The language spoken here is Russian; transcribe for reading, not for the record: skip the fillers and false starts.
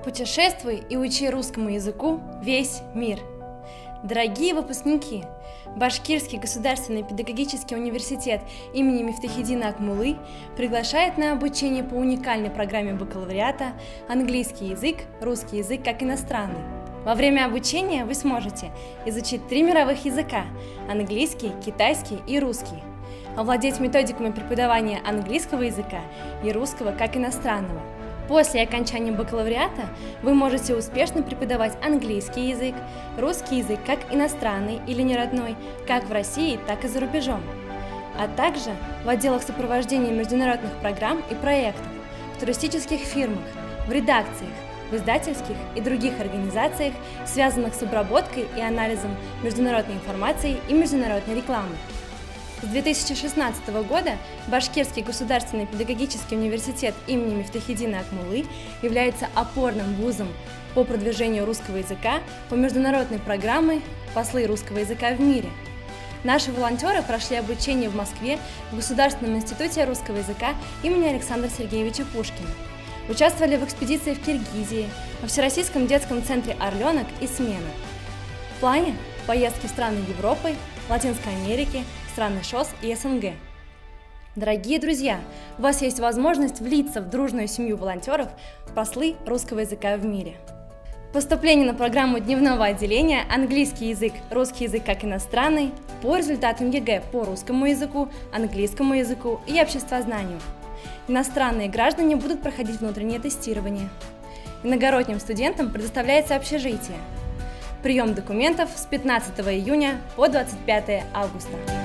Путешествуй и учи русскому языку весь мир. Дорогие выпускники, Башкирский государственный педагогический университет имени Мифтахиддина Акмуллы приглашает на обучение по уникальной программе бакалавриата английский язык, русский язык как иностранный. Во время обучения вы сможете изучить 3 мировых языка – английский, китайский и русский, овладеть методиками преподавания английского языка и русского как иностранного. После окончания бакалавриата вы можете успешно преподавать английский язык, русский язык как иностранный или неродной, как в России, так и за рубежом, а также в отделах сопровождения международных программ и проектов, в туристических фирмах, в редакциях, в издательских и других организациях, связанных с обработкой и анализом международной информации и международной рекламы. С 2016 года Башкирский государственный педагогический университет имени Мифтахиддина Акмуллы является опорным вузом по продвижению русского языка по международной программе «Послы русского языка в мире». Наши волонтеры прошли обучение в Москве в Государственном институте русского языка имени Александра Сергеевича Пушкина. Участвовали в экспедиции в Киргизии, во Всероссийском детском центре «Орленок» и «Смена». В плане поездки в страны Европы, Латинской Америки, страны ШОС и СНГ. Дорогие друзья, у вас есть возможность влиться в дружную семью волонтеров «Послы русского языка в мире». Поступление на программу дневного отделения «Английский язык, русский язык как иностранный» по результатам ЕГЭ по русскому языку, английскому языку и обществознанию. Иностранные граждане будут проходить внутреннее тестирование. Иногородним студентам предоставляется общежитие. Прием документов с 15 июня по 25 августа.